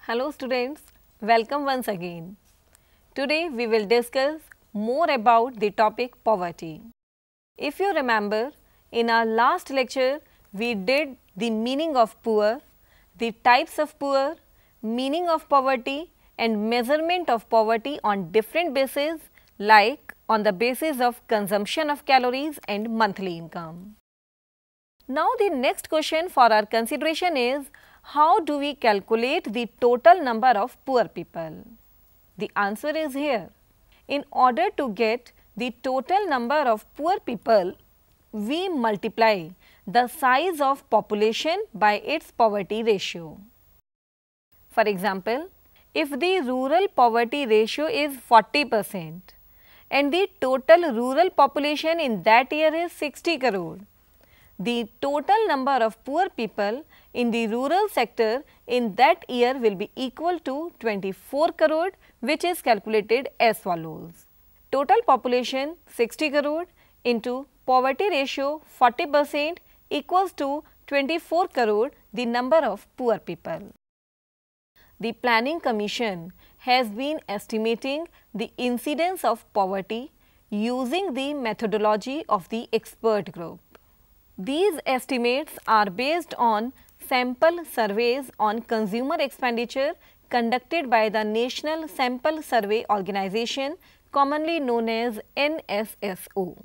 Hello students, welcome once again. Today we will discuss more about the topic poverty. If you remember, in our last lecture we did the meaning of poor, the types of poor, meaning of poverty and measurement of poverty on different bases like on the basis of consumption of calories and monthly income. Now the next question for our consideration is, how do we calculate the total number of poor people? The answer is here. In order to get the total number of poor people, we multiply the size of population by its poverty ratio. For example, if the rural poverty ratio is 40% and the total rural population in that year is 60 crore, the total number of poor people in the rural sector in that year will be equal to 24 crore, which is calculated as follows. Total population 60 crore into poverty ratio 40% equals to 24 crore, the number of poor people. The Planning Commission has been estimating the incidence of poverty using the methodology of the expert group. These estimates are based on sample surveys on consumer expenditure conducted by the National Sample Survey Organization, commonly known as NSSO.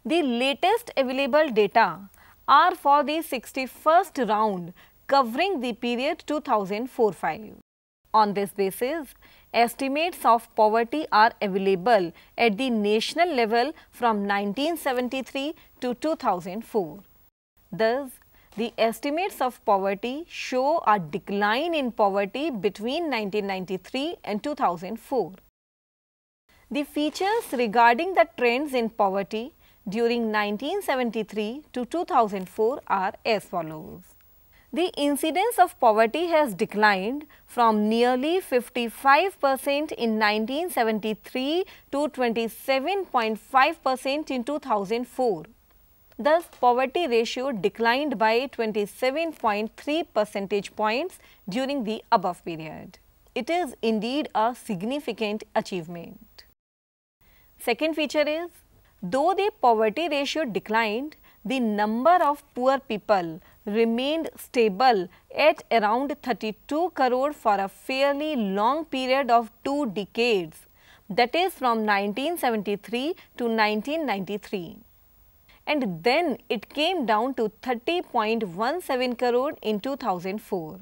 The latest available data are for the 61st round covering the period 2004-05. On this basis, estimates of poverty are available at the national level from 1973 to 2004. Thus, the estimates of poverty show a decline in poverty between 1993 and 2004. The features regarding the trends in poverty during 1973 to 2004 are as follows. The incidence of poverty has declined from nearly 55% in 1973 to 27.5% in 2004. Thus, poverty ratio declined by 27.3 percentage points during the above period. It is indeed a significant achievement. Second feature is, though the poverty ratio declined, the number of poor people remained stable at around 32 crore for a fairly long period of 2 decades, that is from 1973 to 1993. And then it came down to 30.17 crore in 2004.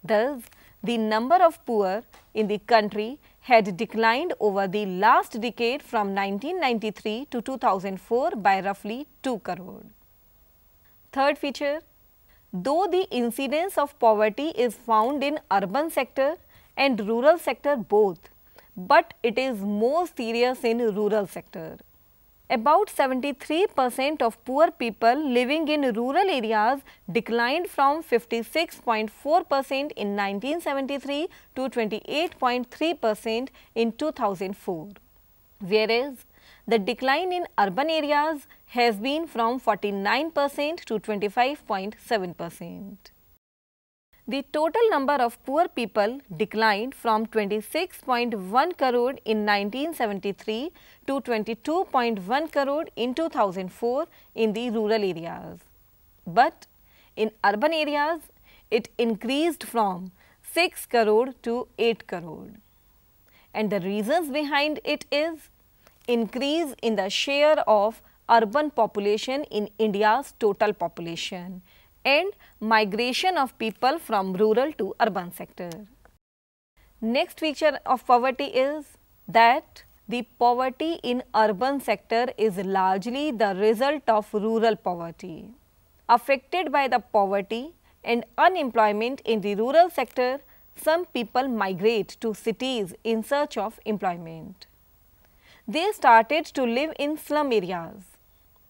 Thus, the number of poor in the country had declined over the last decade from 1993 to 2004 by roughly 2 crore. Third feature, though the incidence of poverty is found in urban sector and rural sector both, but it is more serious in rural sector. About 73% of poor people living in rural areas declined from 56.4% in 1973 to 28.3% in 2004, whereas the decline in urban areas has been from 49% to 25.7%. The total number of poor people declined from 26.1 crore in 1973 to 22.1 crore in 2004 in the rural areas. But in urban areas, it increased from 6 crore to 8 crore. And the reasons behind it is increase in the share of urban population in India's total population and migration of people from rural to urban sector. Next feature of poverty is that the poverty in urban sector is largely the result of rural poverty. Affected by the poverty and unemployment in the rural sector, some people migrate to cities in search of employment. They started to live in slum areas.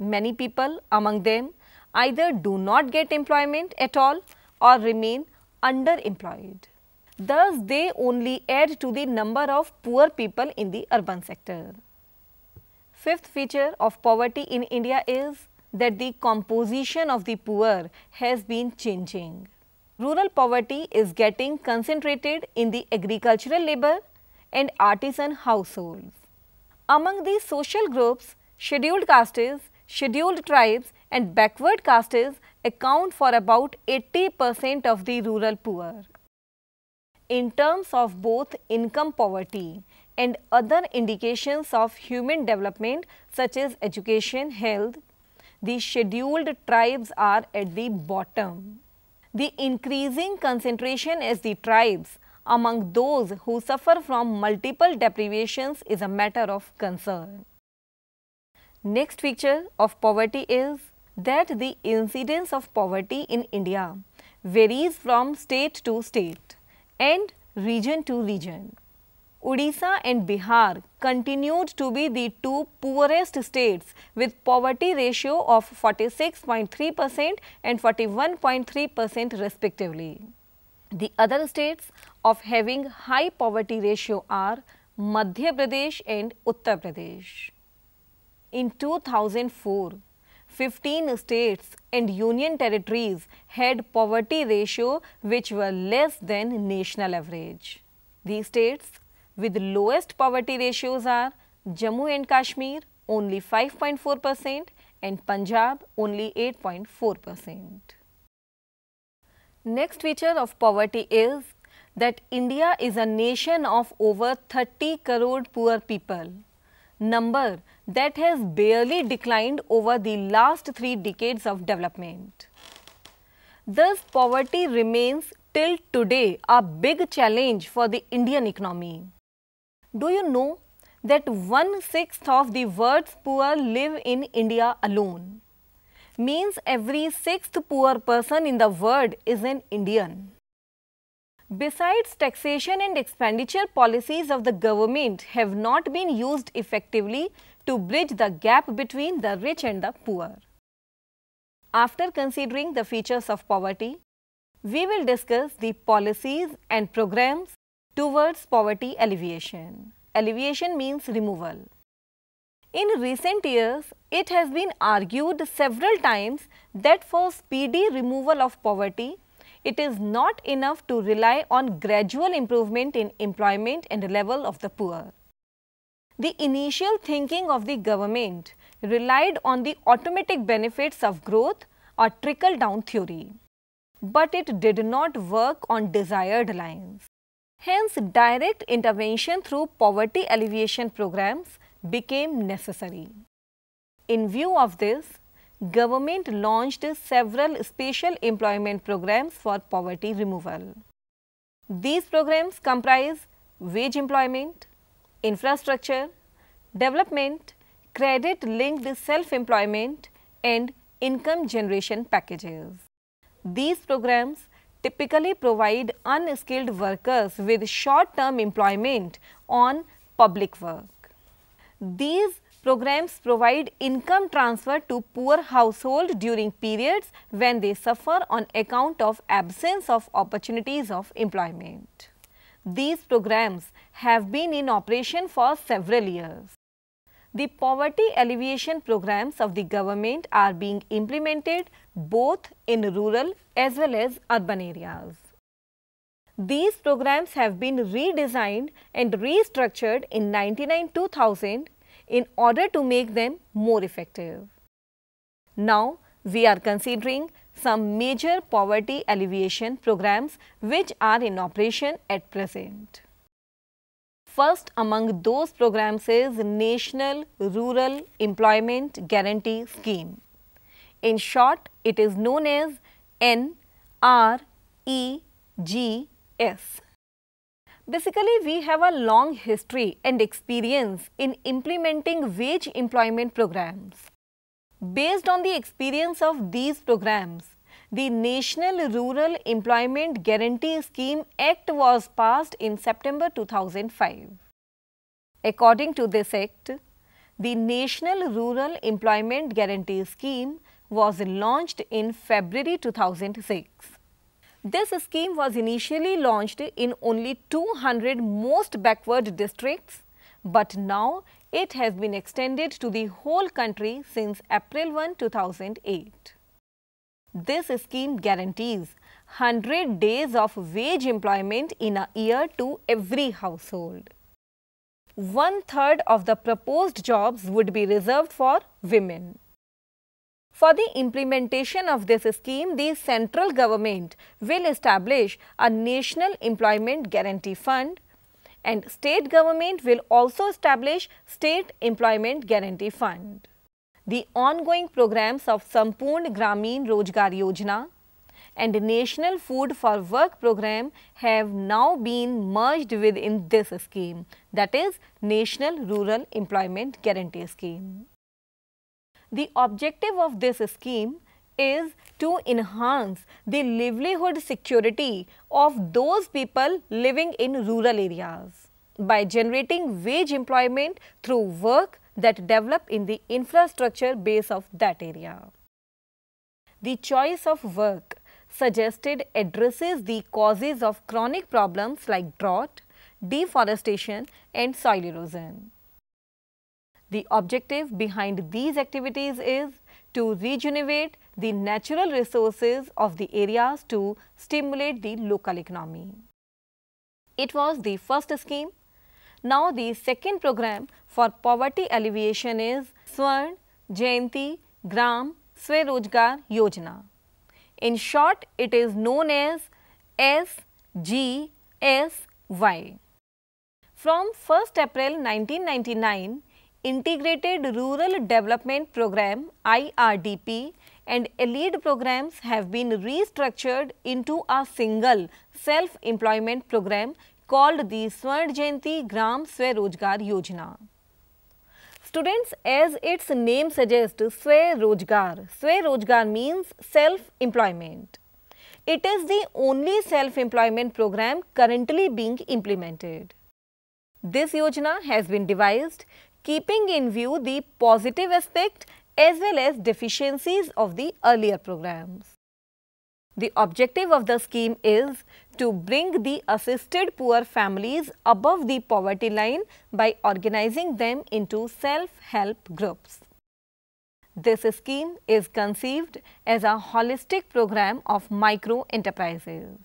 Many people among them either do not get employment at all or remain underemployed. Thus, they only add to the number of poor people in the urban sector. Fifth feature of poverty in India is that the composition of the poor has been changing. Rural poverty is getting concentrated in the agricultural labor and artisan households. Among these social groups, scheduled castes, scheduled tribes and backward castes account for about 80% of the rural poor. In terms of both income poverty and other indications of human development such as education, health, the scheduled tribes are at the bottom. The increasing concentration as the tribes among those who suffer from multiple deprivations is a matter of concern. Next feature of poverty is that the incidence of poverty in India varies from state to state and region to region. Odisha and Bihar continued to be the two poorest states with poverty ratio of 46.3% and 41.3% respectively. The other states of having high poverty ratio are Madhya Pradesh and Uttar Pradesh. In 2004, 15 states and union territories had poverty ratio which were less than national average. These states with lowest poverty ratios are Jammu and Kashmir only 5.4% and Punjab only 8.4%. Next feature of poverty is that India is a nation of over 30 crore poor people, number that has barely declined over the last 3 decades of development. Thus, poverty remains till today a big challenge for the Indian economy. Do you know that 1/6 of the world's poor live in India alone? Means every 6th poor person in the world is an Indian. Besides, taxation and expenditure policies of the government have not been used effectively to bridge the gap between the rich and the poor. After considering the features of poverty, we will discuss the policies and programs towards poverty alleviation. Alleviation means removal. In recent years, it has been argued several times that for speedy removal of poverty, it is not enough to rely on gradual improvement in employment and level of the poor. The initial thinking of the government relied on the automatic benefits of growth or trickle-down theory, but it did not work on desired lines. Hence, direct intervention through poverty alleviation programs became necessary. In view of this, government launched several special employment programs for poverty removal. These programs comprise wage employment, infrastructure, development, credit-linked self-employment and income generation packages. These programs typically provide unskilled workers with short-term employment on public work. These programs provide income transfer to poor households during periods when they suffer on account of absence of opportunities of employment. These programs have been in operation for several years. The poverty alleviation programs of the government are being implemented both in rural as well as urban areas. These programs have been redesigned and restructured in 1999-2000 in order to make them more effective. Now, we are considering some major poverty alleviation programs which are in operation at present. First among those programs is National Rural Employment Guarantee Scheme. In short, it is known as NREGS. Basically, we have a long history and experience in implementing wage employment programs. Based on the experience of these programs, the National Rural Employment Guarantee Scheme Act was passed in September 2005. According to this Act, the National Rural Employment Guarantee Scheme was launched in February 2006. This scheme was initially launched in only 200 most backward districts, but now it has been extended to the whole country since April 1, 2008. This scheme guarantees 100 days of wage employment in a year to every household. 1/3 of the proposed jobs would be reserved for women. For the implementation of this scheme, the central government will establish a National Employment Guarantee Fund, and state government will also establish State Employment Guarantee Fund. The ongoing programs of Sampoorna Gramin Rozgar Yojana and National Food for Work program have now been merged within this scheme, that is National Rural Employment Guarantee Scheme. The objective of this scheme is to enhance the livelihood security of those people living in rural areas by generating wage employment through work that develop in the infrastructure base of that area. The choice of work suggested addresses the causes of chronic problems like drought, deforestation and soil erosion. The objective behind these activities is to rejuvenate the natural resources of the areas to stimulate the local economy. It was the first scheme. Now, the second program for poverty alleviation is Swर्ण Jayanti Gram Swarojgar Yojana. In short, it is known as SGSY. From 1st April 1999, Integrated Rural Development Program IRDP and allied programs have been restructured into a single self-employment program called the Swर्ण Jayanti Gram Swarojgar Yojana. Students, as its name suggests, Swarojgar means self-employment. It is the only self-employment program currently being implemented. This Yojana has been devised keeping in view the positive aspect as well as deficiencies of the earlier programs. The objective of the scheme is to bring the assisted poor families above the poverty line by organizing them into self-help groups. This scheme is conceived as a holistic program of micro enterprises.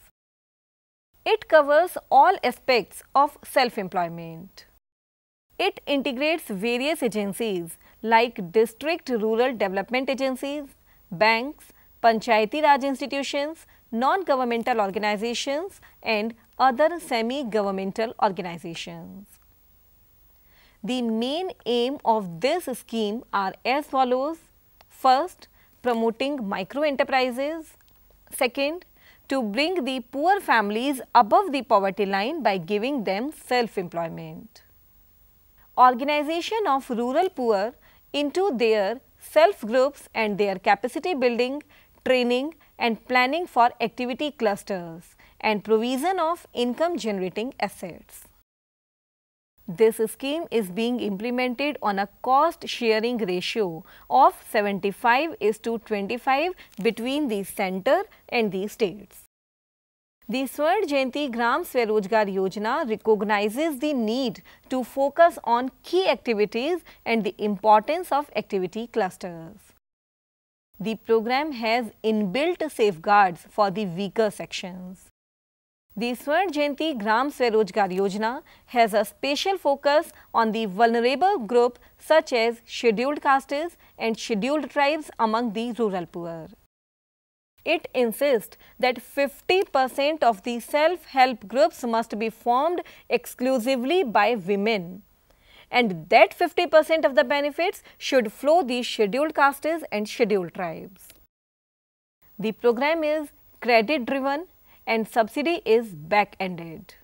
It covers all aspects of self-employment. It integrates various agencies like district rural development agencies, banks, Panchayati Raj institutions, non-governmental organizations and other semi-governmental organizations. The main aim of this scheme are as follows. First, promoting micro enterprises. Second, to bring the poor families above the poverty line by giving them self-employment. Organization of rural poor into their self-groups and their capacity building, training and planning for activity clusters and provision of income generating assets. This scheme is being implemented on a cost sharing ratio of 75:25 between the center and the states. The Swर्ण Jayanti Gram Swarojgar Yojana recognizes the need to focus on key activities and the importance of activity clusters. The program has inbuilt safeguards for the weaker sections. The Swर्ण Jayanti Gram Swarojgar Yojana has a special focus on the vulnerable group such as scheduled castes and scheduled tribes among the rural poor. It insists that 50% of the self-help groups must be formed exclusively by women, and that 50% of the benefits should flow the scheduled castes and scheduled tribes. The program is credit driven and subsidy is back-ended.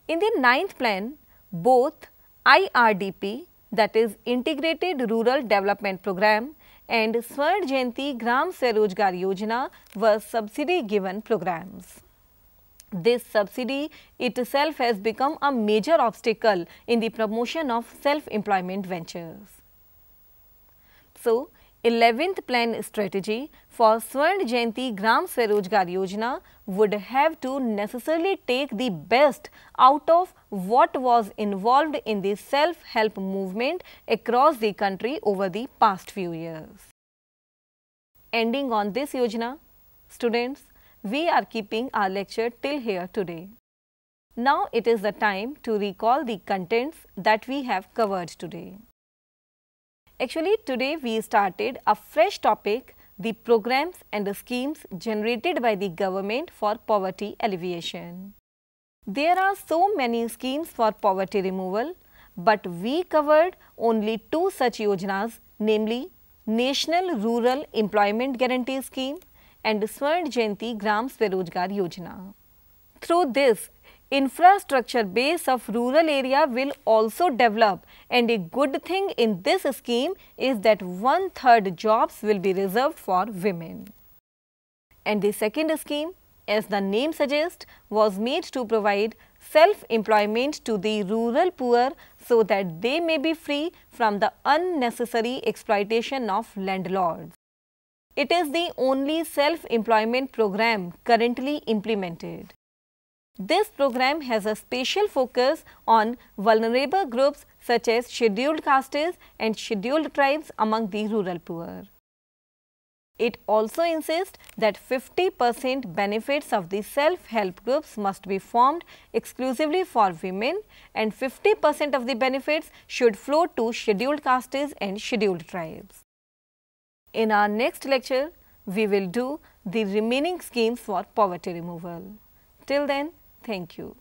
In the 9th plan, both IRDP, that is Integrated Rural Development Program, and Swर्ण Jayanti Gram Swarojgar Yojana were subsidy given programs. This subsidy itself has become a major obstacle in the promotion of self-employment ventures. So, 11th plan strategy for Swर्ण Jayanti Gram Swarojgar Yojana would have to necessarily take the best out of what was involved in the self-help movement across the country over the past few years. Ending on this Yojana, students, we are keeping our lecture till here today. Now it is the time to recall the contents that we have covered today. Actually, today we started a fresh topic, the programs and the schemes generated by the government for poverty alleviation. There are so many schemes for poverty removal, but we covered only 2 such yojanas, namely National Rural Employment Guarantee Scheme and Swर्ण Jayanti Gram Swarojgar Yojana. Through this, infrastructure base of rural area will also develop, and a good thing in this scheme is that 1/3 jobs will be reserved for women. And the second scheme, as the name suggests, was made to provide self-employment to the rural poor so that they may be free from the unnecessary exploitation of landlords. It is the only self-employment program currently implemented. This program has a special focus on vulnerable groups such as scheduled castes and scheduled tribes among the rural poor. It also insists that 50% benefits of the self-help groups must be formed exclusively for women, and 50% of the benefits should flow to scheduled castes and scheduled tribes. In our next lecture, we will do the remaining schemes for poverty removal. Till then, thank you.